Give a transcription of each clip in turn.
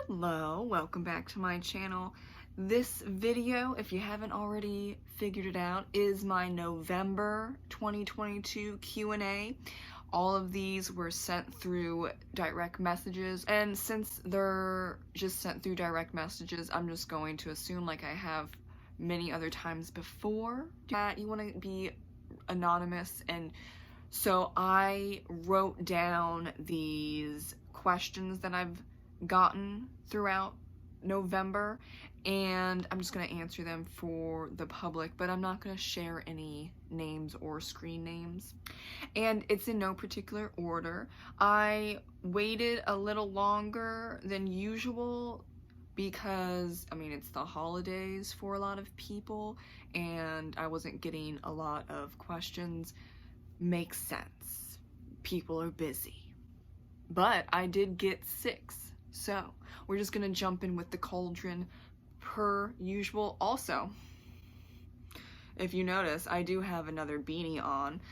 Hello, welcome back to my channel. This video, if you haven't already figured it out, is my November 2022 Q&A. All of these were sent through direct messages, and since they're just sent through direct messages, I'm just going to assume, like I have many other times before, that you want to be anonymous. And so I wrote down these questions that I've gotten throughout November, and I'm just going to answer them for the public, but I'm not going to share any names or screen names. And it's in no particular order. I waited a little longer than usual because, I mean, it's the holidays for a lot of people, and I wasn't getting a lot of questions. Makes sense. People are busy. But I did get 6. So we're just gonna jump in with the cauldron per usual. Also, if you notice, I do have another beanie on,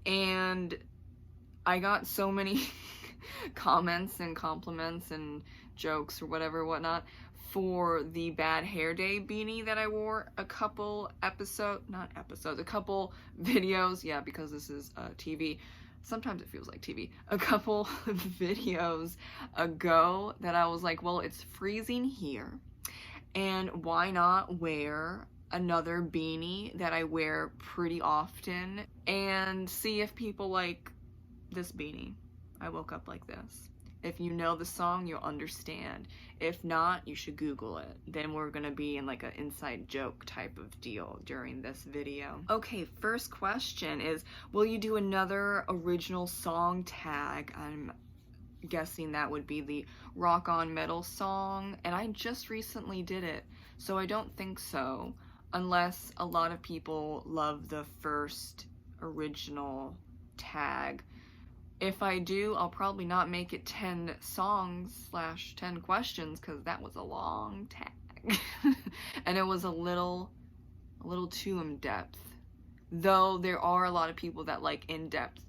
and I got so many comments and compliments and jokes or whatever, for the bad hair day beanie that I wore a couple videos, yeah, because this is TV. Sometimes it feels like TV. A couple of videos ago that I was like, well, it's freezing here, and why not wear another beanie that I wear pretty often and see if people like this beanie. I woke up like this. If you know the song, you'll understand. If not, you should Google it. Then we're gonna be in like an inside joke type of deal during this video. Okay, first question is, will you do another original song tag? I'm guessing that would be the Rock On Metal song, and I just recently did it, so I don't think so, unless a lot of people love the first original tag. If I do, I'll probably not make it 10 songs / 10 questions, because that was a long tag. And it was a little too in-depth. Though there are a lot of people that like in-depth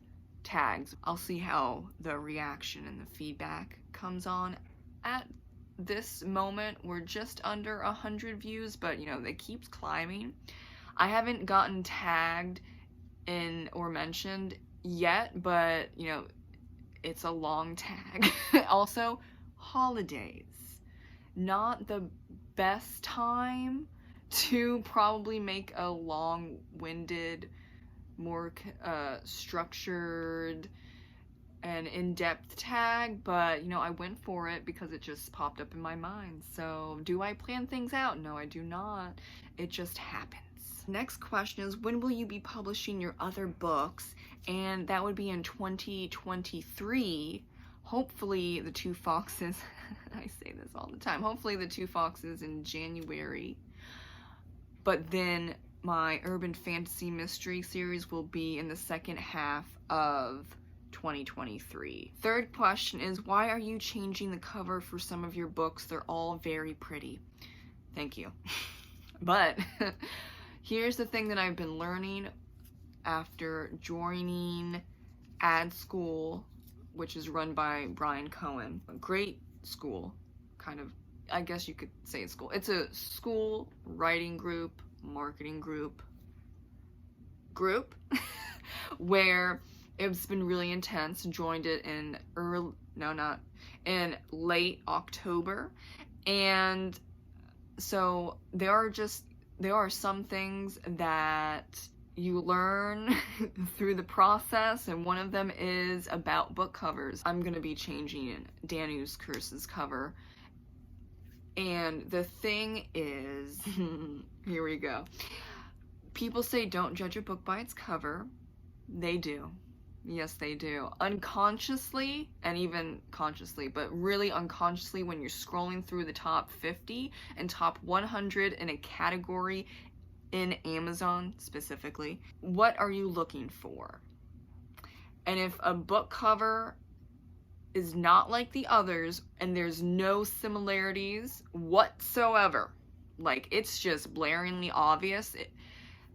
tags. I'll see how the reaction and the feedback comes on. At this moment, we're just under 100 views, but you know, it keeps climbing. I haven't gotten tagged in or mentioned yet, but you know, it's a long tag. Also, holidays, not the best time to probably make a long-winded, more structured and in-depth tag, but you know, I went for it because it just popped up in my mind. So do I plan things out? No, I do not. It just happens. Next question is, when will you be publishing your other books? And that would be in 2023. Hopefully the Two Foxes, I say this all the time, hopefully the Two Foxes in January. But then my urban fantasy mystery series will be in the second half of 2023. Third question is, why are you changing the cover for some of your books? They're all very pretty. Thank you. But here's the thing that I've been learning after joining ad school, which is run by Brian Cohen. A great school, kind of, I guess you could say it's school. It's a school writing group, marketing group, where it's been really intense. Joined it in late October. And so there are some things that you learn through the process, and one of them is about book covers. I'm gonna be changing Danu's Curse's cover, and the thing is, here we go. People say don't judge a book by its cover. They do. Yes, they do. Unconsciously, and even consciously, but really unconsciously, when you're scrolling through the top 50 and top 100 in a category in Amazon specifically, what are you looking for? And if a book cover is not like the others and there's no similarities whatsoever, like it's just blaringly obvious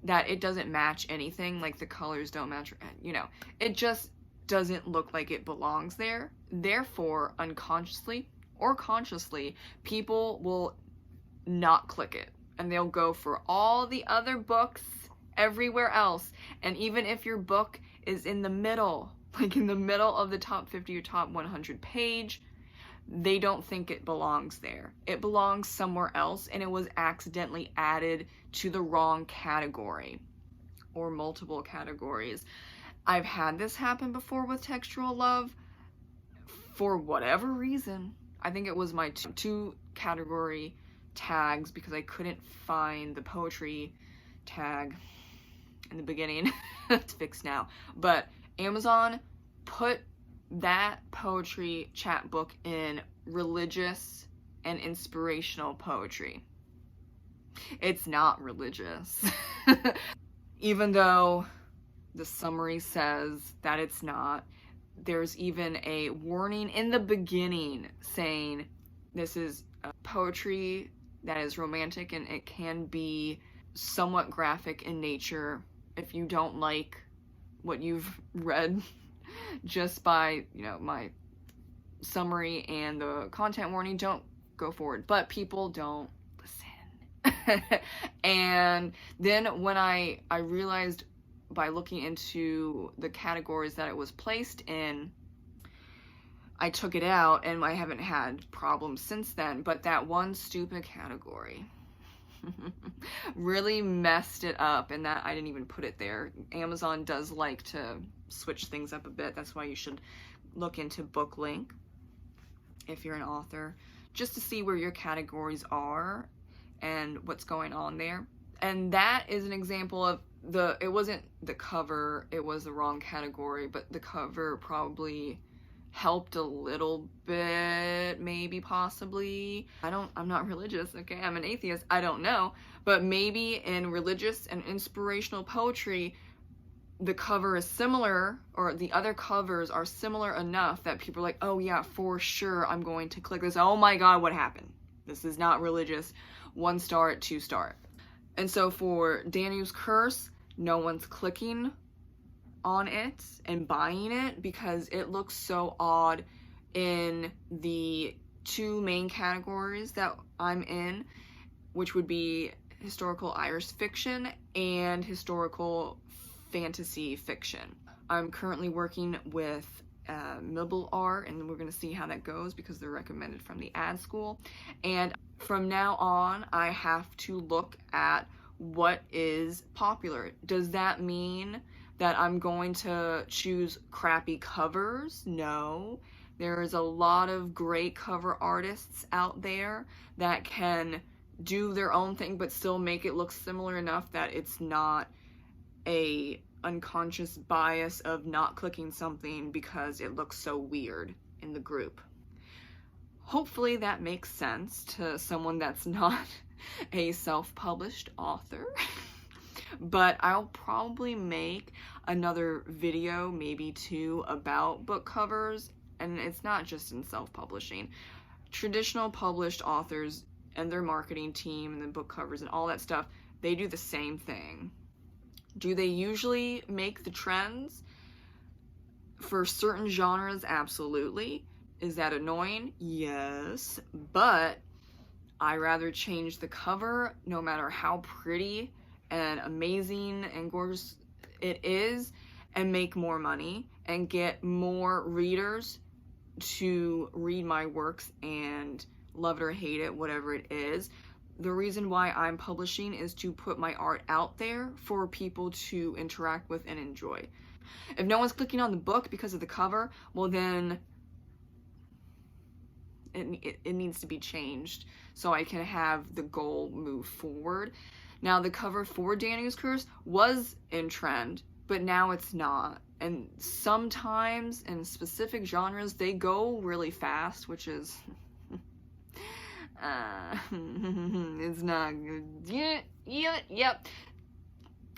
that it doesn't match anything, like the colors don't match, you know, it just doesn't look like it belongs there. Therefore, unconsciously, or consciously, people will not click it, and they'll go for all the other books everywhere else. And even if your book is in the middle, like in the middle of the top 50 or top 100 page, they don't think it belongs there. It belongs somewhere else, and it was accidentally added to the wrong category or multiple categories. I've had this happen before with Textual Love. For whatever reason, I think it was my two category tags, because I couldn't find the poetry tag in the beginning. It's fixed now. But Amazon put that poetry chapbook in religious and inspirational poetry. It's not religious. Even though the summary says that it's not, there's even a warning in the beginning saying this is poetry that is romantic, and it can be somewhat graphic in nature. If you don't like what you've read just by, you know, my summary and the content warning, don't go forward. But people don't listen. And then when I realized by looking into the categories that it was placed in, I took it out, and I haven't had problems since then. But that one stupid category really messed it up, and that I didn't even put it there. Amazon does like to switch things up a bit. That's why you should look into BookLink if you're an author, just to see where your categories are and what's going on there. And that is an example of it wasn't the cover, it was the wrong category, but the cover probably helped a little bit, maybe, possibly. I'm not religious, okay? I'm an atheist, I don't know. But maybe in religious and inspirational poetry, the cover is similar, or the other covers are similar enough that people are like, oh yeah, for sure, I'm going to click this. Oh my God, what happened? This is not religious. 1 star, 2 star. And so for Danu's Curse, no one's clicking on it and buying it because it looks so odd in the 2 main categories that I'm in, which would be historical Irish fiction and historical fantasy fiction. I'm currently working with Mibble Art, and we're going to see how that goes because they're recommended from the ad school. And from now on, I have to look at what is popular. Does that mean that I'm going to choose crappy covers? No. There's a lot of great cover artists out there that can do their own thing but still make it look similar enough that it's not a unconscious bias of not clicking something because it looks so weird in the group. Hopefully that makes sense to someone that's not a self-published author. But I'll probably make another video, maybe 2, about book covers. And it's not just in self-publishing. Traditional published authors and their marketing team and the book covers and all that stuff, they do the same thing. Do they usually make the trends? For certain genres, absolutely. Is that annoying? Yes. But I rather change the cover, no matter how pretty and amazing and gorgeous it is, and make more money and get more readers to read my works and love it or hate it, whatever it is. The reason why I'm publishing is to put my art out there for people to interact with and enjoy. If no one's clicking on the book because of the cover, well then it needs to be changed so I can have the goal move forward. Now the cover for Danu's Curse was in trend, but now it's not. And sometimes in specific genres they go really fast, which is it's not good. Yep.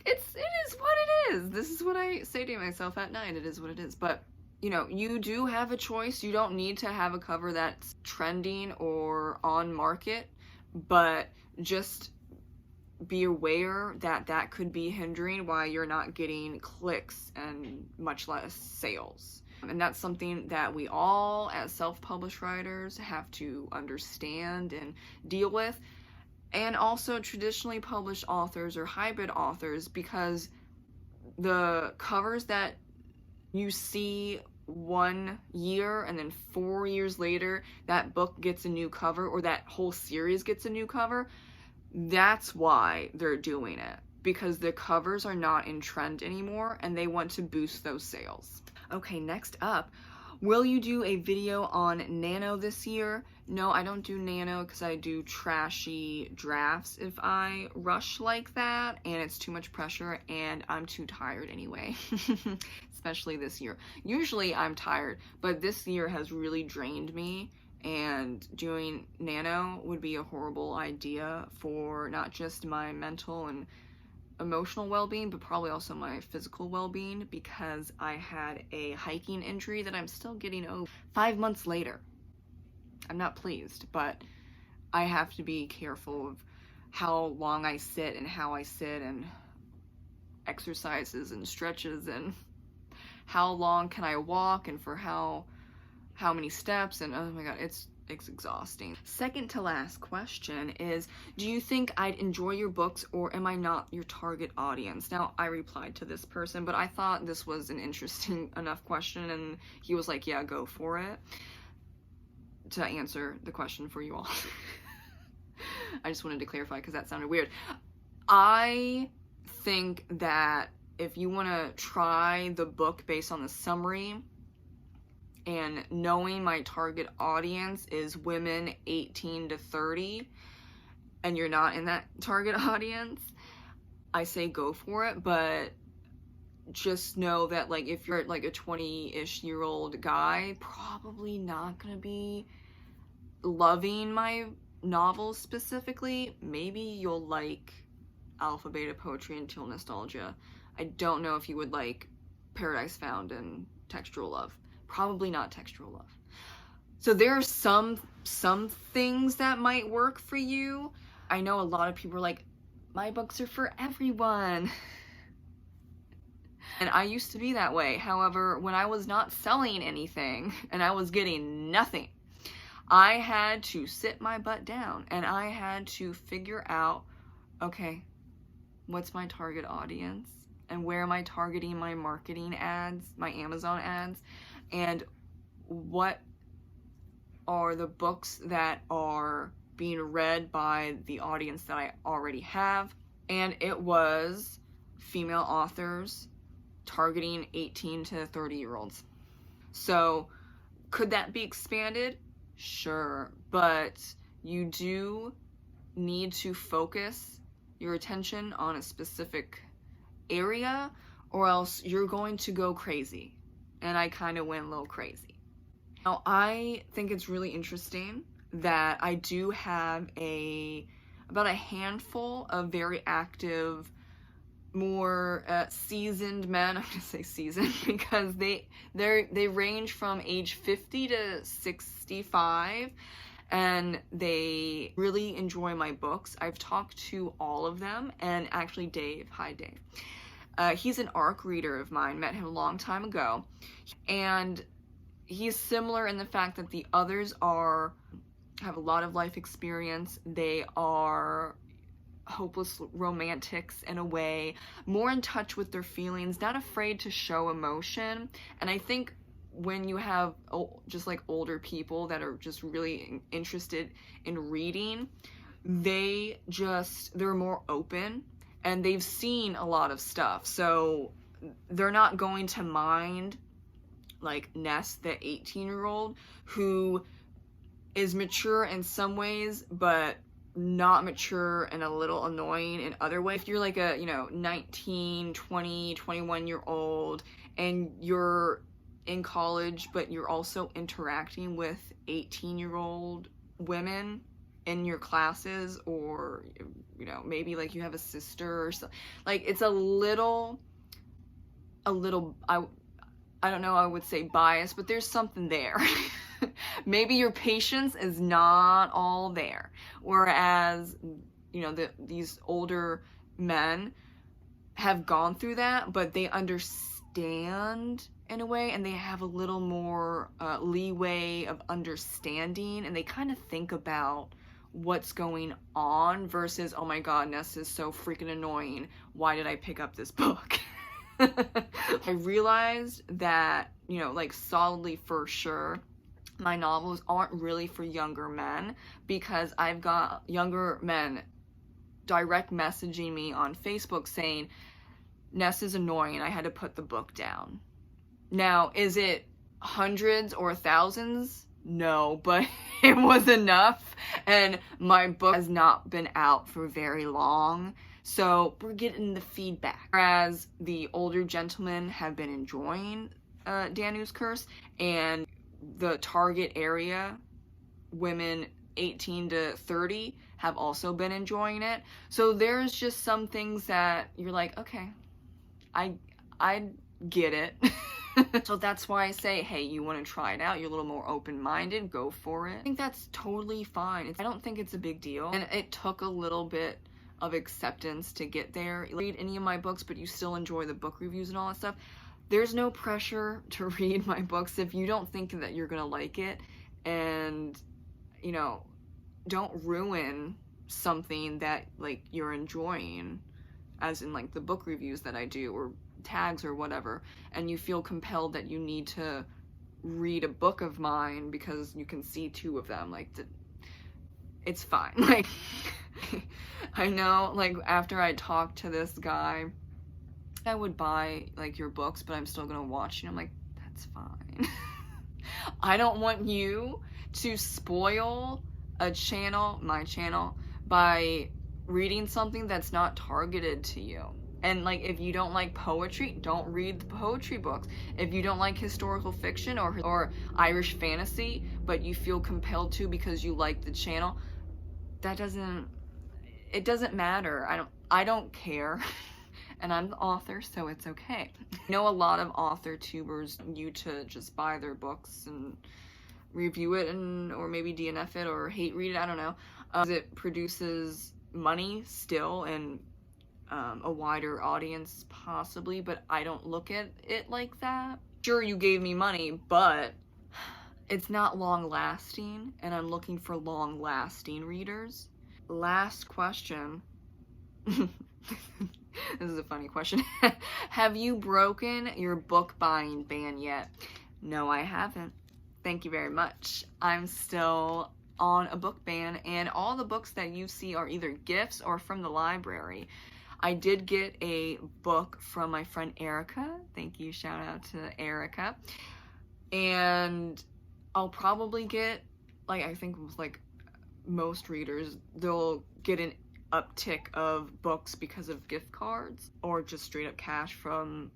It is what it is. This is what I say to myself at night. It is what it is. But you know, you do have a choice. You don't need to have a cover that's trending or on market, but just be aware that that could be hindering why you're not getting clicks and much less sales. And that's something that we all, as self-published writers, have to understand and deal with. And also traditionally published authors or hybrid authors, because the covers that you see 1 year and then 4 years later that book gets a new cover, or that whole series gets a new cover, that's why they're doing it, because the covers are not in trend anymore and they want to boost those sales. Okay, next up, will you do a video on nano this year? No, I don't do nano because I do trashy drafts if I rush like that, and it's too much pressure and I'm too tired anyway. Especially this year. Usually I'm tired, but this year has really drained me, and doing nano would be a horrible idea for not just my mental and emotional well-being, but probably also my physical well-being, because I had a hiking injury that I'm still getting over 5 months later. I'm not pleased, but I have to be careful of how long I sit and how I sit, and exercises and stretches, and how long can I walk, and for how many steps, and oh my god, it's exhausting. Second to last question is, do you think I'd enjoy your books, or am I not your target audience? Now, I replied to this person, but I thought this was an interesting enough question, and he was like, yeah, go for it, to answer the question for you all. I just wanted to clarify because that sounded weird. I think that if you want to try the book based on the summary, and knowing my target audience is women 18 to 30, and you're not in that target audience, I say go for it. But just know that, like, if you're like a 20-ish year old guy, probably not gonna be loving my novels specifically. Maybe you'll like alpha beta poetry and teal nostalgia. I don't know if you would like Paradise Found and Textual Love. Probably not Textual Love. So there are some things that might work for you. I know a lot of people are like, my books are for everyone. And I used to be that way. However, when I was not selling anything and I was getting nothing, I had to sit my butt down and I had to figure out, okay, what's my target audience, and where am I targeting my marketing ads, my Amazon ads, and what are the books that are being read by the audience that I already have. And it was female authors targeting 18 to 30-year-olds. So could that be expanded? Sure, but you do need to focus your attention on a specific area, or else you're going to go crazy. And I kind of went a little crazy. Now, I think it's really interesting that I do have about a handful of very active, more seasoned men. I'm gonna say seasoned because they range from age 50 to 65, and they really enjoy my books. I've talked to all of them, and actually Dave, hi Dave, he's an ARC reader of mine, met him a long time ago, and he's similar in the fact that the others have a lot of life experience. They are hopeless romantics in a way, more in touch with their feelings, not afraid to show emotion. And I think when you have just like older people that are just really interested in reading, they're more open and they've seen a lot of stuff, so they're not going to mind like Ness, the 18-year-old, who is mature in some ways but not mature and a little annoying in other ways. If you're like a 19, 20, 21-year-old and you're in college but you're also interacting with 18-year-old women in your classes, or maybe like you have a sister or something, like it's a little I don't know, I would say biased, but there's something there. Maybe your patience is not all there. Whereas, these older men have gone through that, but they understand in a way, and they have a little more leeway of understanding, and they kind of think about what's going on versus, oh my god, Ness is so freaking annoying, why did I pick up this book? I realized that, you know, like solidly for sure, my novels aren't really for younger men, because I've got younger men direct messaging me on Facebook saying, Ness is annoying, I had to put the book down. Now, is it hundreds or thousands? No, but it was enough, and my book has not been out for very long, so we're getting the feedback. Whereas the older gentlemen have been enjoying Danu's Curse, and the target area, women 18 to 30, have also been enjoying it. So there's just some things that you're like, okay, I get it. So that's why I say, hey, you want to try it out, you're a little more open-minded, go for it. I think that's totally fine. I don't think it's a big deal, and it took a little bit of acceptance to get there. Read any of my books, but you still enjoy the book reviews and all that stuff. There's no pressure to read my books if you don't think that you're gonna like it, and, you know, don't ruin something that, like, you're enjoying, as in, like, the book reviews that I do, or tags or whatever, and you feel compelled that you need to read a book of mine because you can see 2 of them. Like, it's fine. Like, I know, like, after I talked to this guy, I would buy, like, your books, but I'm still gonna watch you. I'm like, that's fine. I don't want you to spoil a channel, my channel, by reading something that's not targeted to you. And, like, if you don't like poetry, don't read the poetry books. If you don't like historical fiction or Irish fantasy, but you feel compelled to because you like the channel, it doesn't matter. I don't care. And I'm the author, so it's okay. I know a lot of author tubers you to just buy their books and review it, or maybe DNF it or hate read it, I don't know. It produces money still, and a wider audience possibly, but I don't look at it like that. Sure, you gave me money, but it's not long lasting, and I'm looking for long lasting readers. Last question. This is a funny question. Have you broken your book buying ban yet? No, I haven't. Thank you very much. I'm still on a book ban, and all the books that you see are either gifts or from the library. I did get a book from my friend Erica. Thank you, shout out to Erica. And I'll probably get, like, I think with, like, most readers, they'll get an uptick of books because of gift cards or just straight up cash from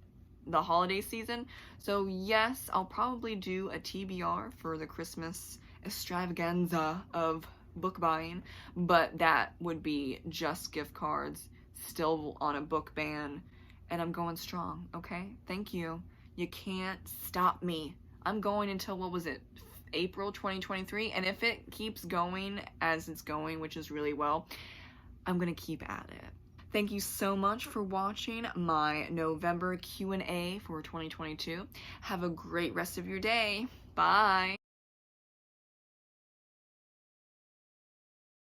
the holiday season. So yes, I'll probably do a TBR for the Christmas extravaganza of book buying, but that would be just gift cards, still on a book ban, and I'm going strong, okay? Thank you. You can't stop me. I'm going until, what was it, April 2023, and if it keeps going as it's going, which is really well, I'm gonna keep at it. Thank you so much for watching my November Q&A for 2022. Have a great rest of your day. Bye.